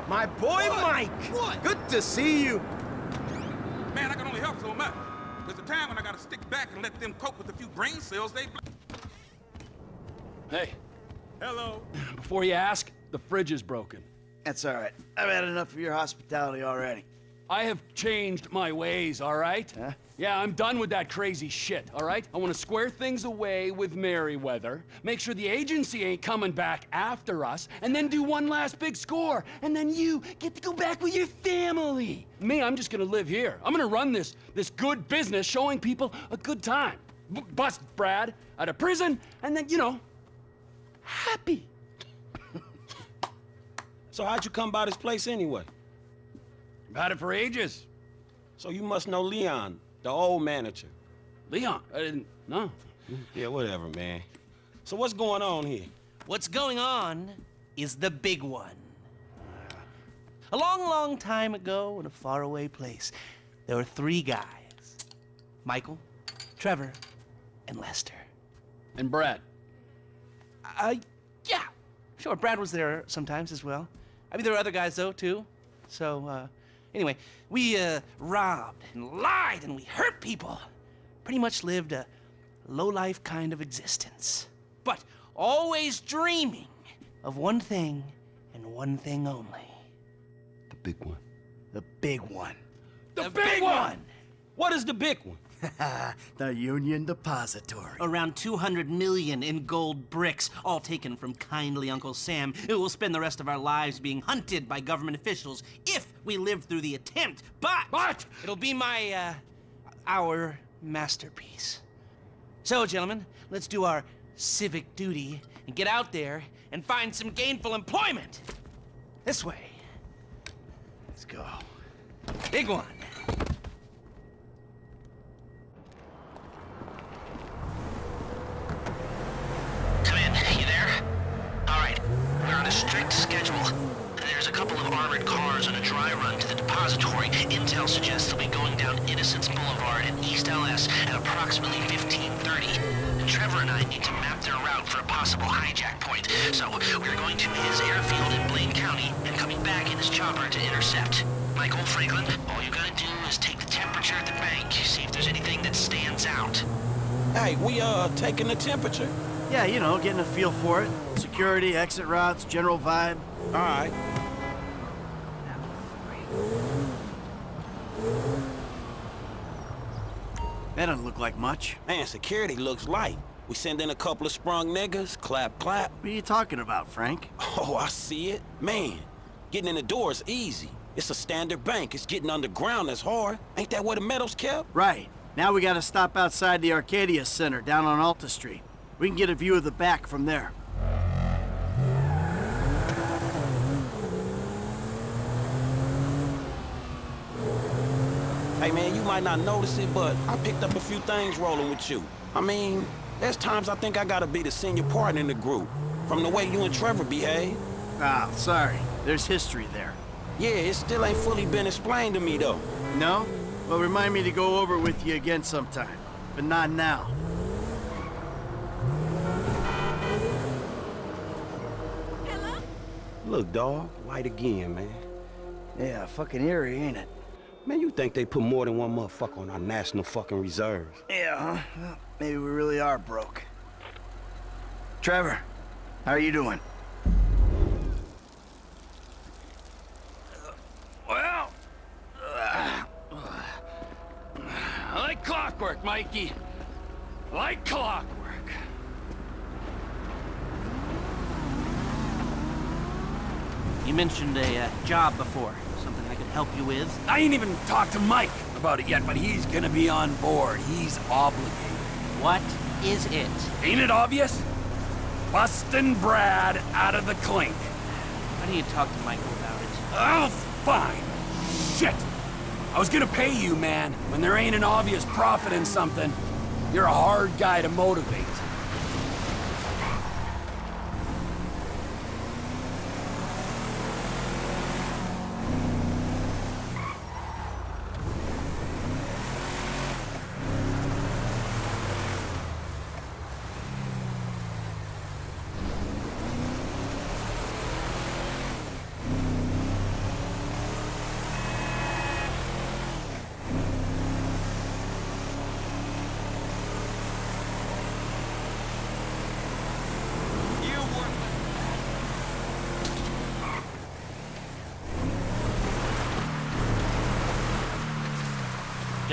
My boy Mike! What? Good to see you. Man, I can only help so much. There's a time when I gotta stick back and let them cope with a few brain cells they... Hey, Hello. before you ask, the fridge is broken. That's all right. I've had enough of your hospitality already. I have changed my ways, all right? Huh? Yeah, I'm done with that crazy shit, all right? I want to square things away with Merryweather, make sure the agency ain't coming back after us, and then do one last big score, and then you get to go back with your family. Me, I'm just gonna live here. I'm gonna run this good business showing people a good time. Bust Brad out of prison, and then, you know, happy. So how'd you come by this place anyway? I've had it for ages. So you must know Leon, the old manager. Leon, I didn't know. Yeah, whatever, man. So what's going on here? What's going on is the big one. A long, long time ago in a faraway place, there were 3 guys. Michael, Trevor, and Lester. And Brad. Yeah. Sure, Brad was there sometimes as well. I mean, there were other guys, though, too. So, anyway, we, robbed and lied and we hurt people. Pretty much lived a low-life kind of existence. But always dreaming of one thing and one thing only. The big one. The big one. The big one! What is the big one? The Union Depository. Around 200 million in gold bricks, all taken from kindly Uncle Sam, who will spend the rest of our lives being hunted by government officials if we live through the attempt. But it'll be our masterpiece. So, gentlemen, let's do our civic duty and get out there and find some gainful employment. This way. Let's go. Big one. Come in. You there? All right. We're on a strict schedule. There's a couple of armored cars on a dry run to the depository. Intel suggests they'll be going down Innocence Boulevard in East LS at approximately 15:30. Trevor and I need to map their route for a possible hijack point. So we're going to his airfield in Blaine County and coming back in his chopper to intercept. Michael, Franklin, all you gotta do is take the temperature at the bank, see if there's anything that stands out. Hey, we taking the temperature. Yeah, you know, getting a feel for it. Security, exit routes, general vibe. All right. That doesn't look like much. Man, security looks light. We send in a couple of sprung niggas, clap, clap. What are you talking about, Frank? Oh, I see it. Man, getting in the door is easy. It's a standard bank. It's getting underground that's hard. Ain't that where the metal's kept? Right. Now we gotta stop outside the Arcadia Center down on Alta Street. We can get a view of the back from there. Hey man, you might not notice it, but I picked up a few things rolling with you. I mean, there's times I think I gotta be the senior partner in the group, from the way you and Trevor behave. Ah, sorry. There's history there. Yeah, it still ain't fully been explained to me though. No? Well, remind me to go over it with you again sometime. But not now. Look, dawg, light again, man. Yeah, fucking eerie, ain't it? Man, you think they put more than one motherfucker on our national fucking reserves? Yeah, huh? Well, maybe we really are broke. Trevor, how are you doing? Well, like clockwork, Mikey. Like clockwork. You mentioned a job before. Something I could help you with? I ain't even talked to Mike about it yet, but he's gonna be on board. He's obligated. What is it? Ain't it obvious? Bustin' Brad out of the clink. Why don't you talk to Michael about it? Oh, fine. Shit. I was gonna pay you, man. When there ain't an obvious profit in something, you're a hard guy to motivate.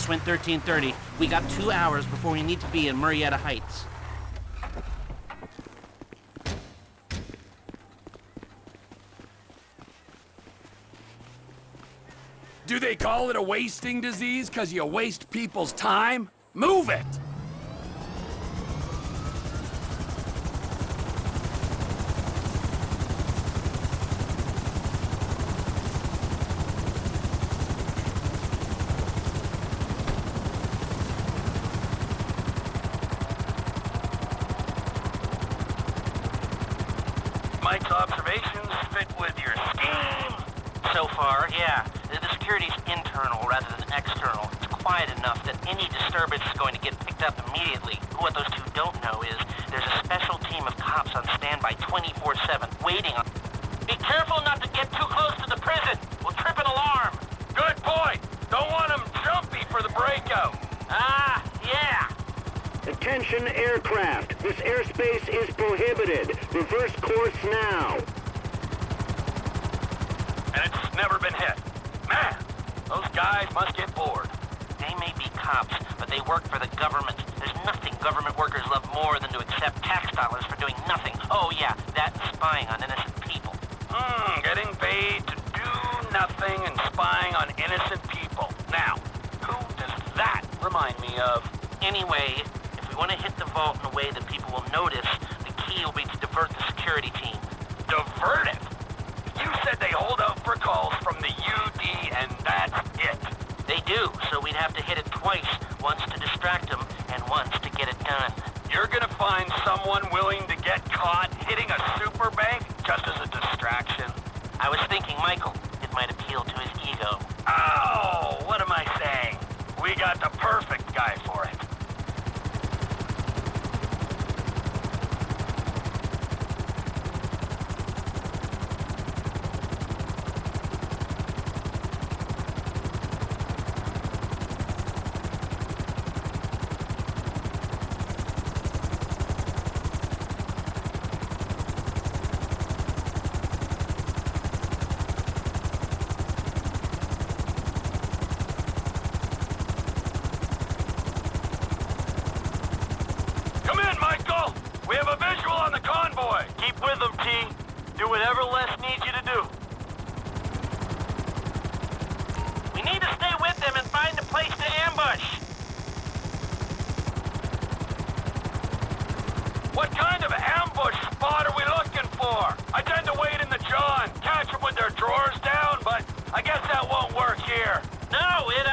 Just went 13:30. We got 2 hours before we need to be in Murrieta Heights. Do they call it a wasting disease because you waste people's time? Move it! Mike's observations fit with your scheme? So far, yeah. The security's internal rather than external. It's quiet enough that any disturbance is going to get picked up immediately. What those two don't know is there's a special team of cops on standby 24/7, waiting on... Be careful not to get too close to the prison. We'll trip an alarm. Good point. Don't want them jumpy for the breakout. Ah, yeah. Attention aircraft. This airspace is prohibited. Reverse course now. And it's never been hit. Man, those guys must get bored. They may be cops, but they work for the government. There's nothing government workers love more than to accept tax dollars for doing nothing. Oh yeah, that's spying on innocent people. Getting paid to do nothing and spying on innocent people. Now, who does that remind me of? Anyway, if we want to hit the vault in a way that people will notice, the key will be to divert the security team. Divert it? You said they hold out for calls from the UD and that's it. They do, so we'd have to hit it twice, once to distract them and once to get it done. You're gonna find someone willing to get caught hitting a super bank just as a distraction? I was thinking Michael. It might appeal to his ego. Oh, what am I saying? We got the perfect guy for it. Keep with them, T. Do whatever Les needs you to do. We need to stay with them and find a place to ambush. What kind of ambush spot are we looking for? I tend to wait in the jaw and catch them with their drawers down, but I guess that won't work here. No, it,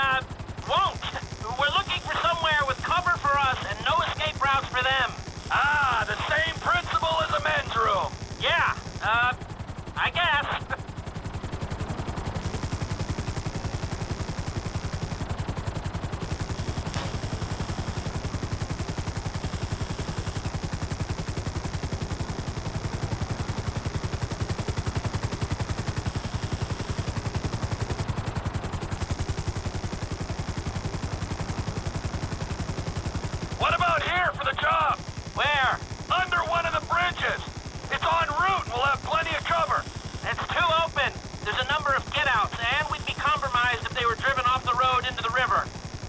won't. We're looking for somewhere with cover for us and no escape routes for them. Ah, the same principle as a men's room. Yeah, I guess. What about here for the job? Where? Under one of the bridges. It's en route and we'll have plenty of cover. It's too open. There's a number of get-outs, and we'd be compromised if they were driven off the road into the river.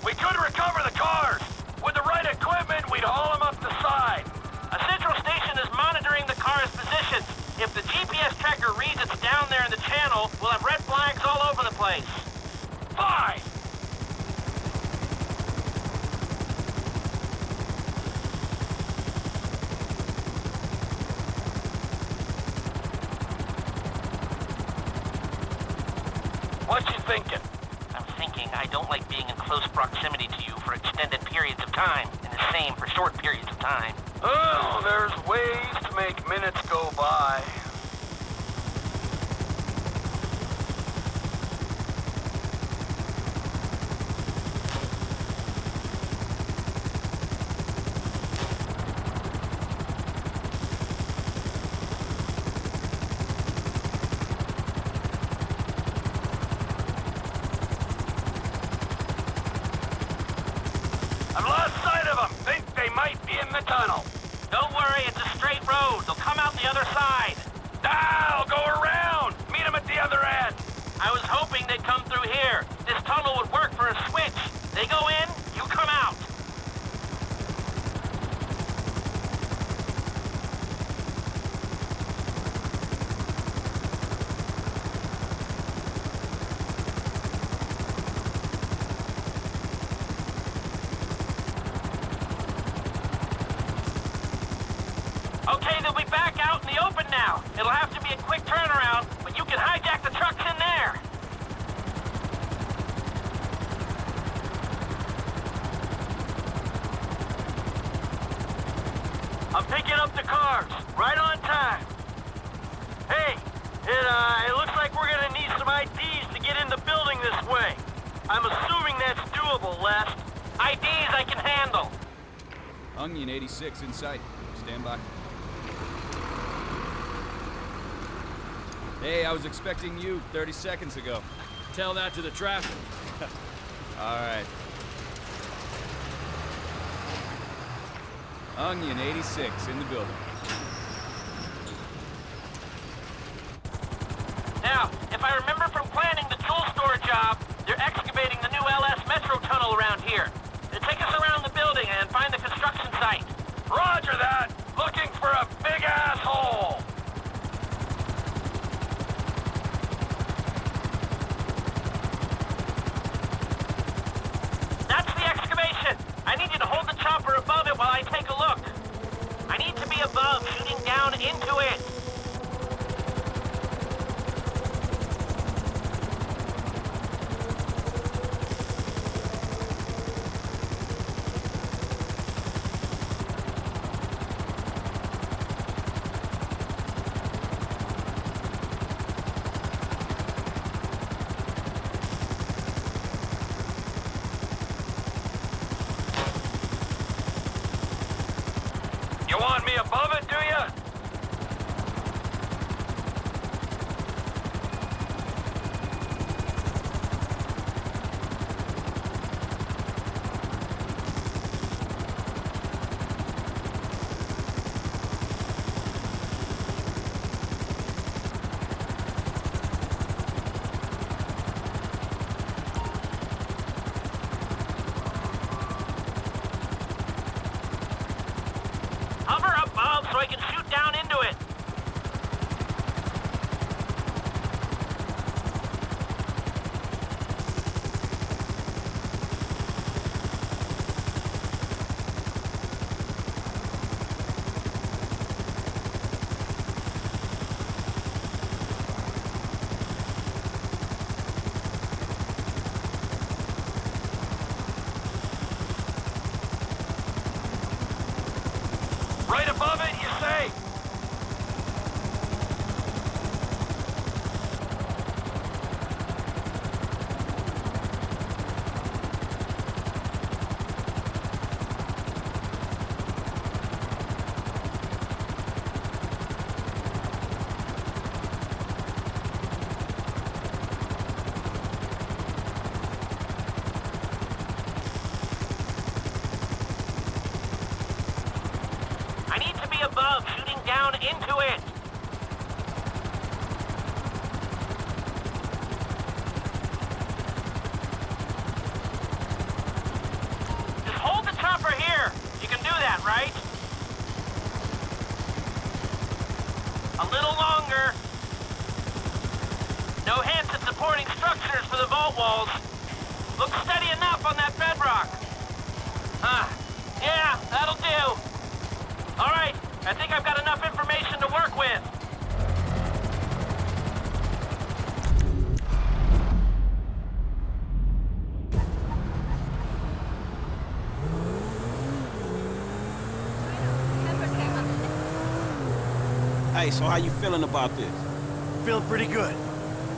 We could recover the cars. With the right equipment, we'd haul them up the side. A central station is monitoring the car's position. If the GPS tracker reads it's down there in the channel, we'll have red flags all over the place. Fine. What you thinking? I'm thinking I don't like being in close proximity to you for extended periods of time, and the same for short periods of time. Oh, there's ways to make minutes go by. I've lost sight of them. Think they might be in the tunnel. Don't worry, it's a straight road. They'll come out the other side. Okay, they'll be back out in the open now. It'll have to be a quick turnaround, but you can hijack the trucks in there. I'm picking up the cars, right on time. Hey, it looks like we're gonna need some IDs to get in the building this way. I'm assuming that's doable, Les. IDs I can handle. Onion 86 in sight. Stand by. Hey, I was expecting you 30 seconds ago. Tell that to the traffic. All right. Onion 86 in the building. Now, if I remember from planning the tool store job, they're excavating the new LS Metro tunnel around here. They take us around the building and find the construction site. Roger that! Looking for a big asshole! That's the excavation! I need you to hold the chopper above it while I take a look. I need to be above, shooting down into it. You want me above it, do you? Hover above so I can shoot down into it. Right above it, you say? I need to be above, shooting down into it. Just hold the chopper here. You can do that, right? A little longer. No hints at supporting structures for the vault walls. Looks steady enough on that bedrock. Yeah, that'll do. All right, I think I've got enough information to work with. Hey, so how you feeling about this? Feeling pretty good.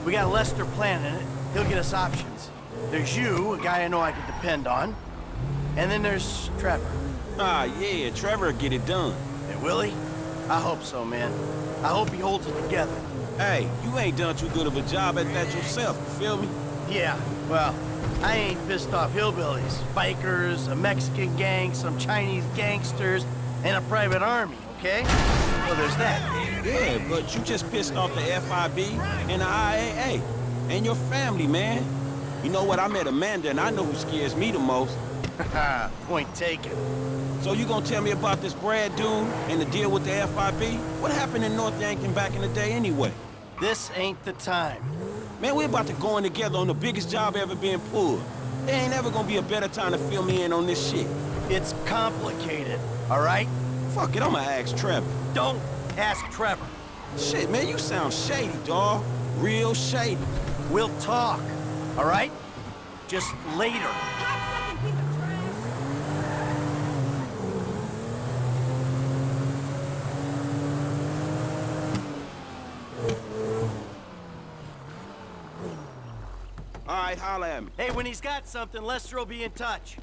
We got Lester planning it. He'll get us options. There's you, a guy I know I can depend on. And then there's Trevor. Ah, yeah, Trevor will get it done. And Willie? I hope so, man. I hope he holds it together. Hey, you ain't done too good of a job at that yourself, you feel me? Yeah, well, I ain't pissed off hillbillies, bikers, a Mexican gang, some Chinese gangsters, and a private army, okay? Well, there's that. Yeah, but you just pissed off the FIB and the IAA. And your family, man. You know what, I met Amanda and I know who scares me the most. Point taken. So you gonna tell me about this Brad dude and the deal with the FIB? What happened in North Yankton back in the day anyway? This ain't the time. Man, we're about to go in together on the biggest job ever being pulled. There ain't ever gonna be a better time to fill me in on this shit. It's complicated, all right? Fuck it, I'ma ask Trevor. Don't ask Trevor. Shit, man, you sound shady, dawg. Real shady. We'll talk, all right? Just later. All right, holla at me. Hey, when he's got something, Lester will be in touch.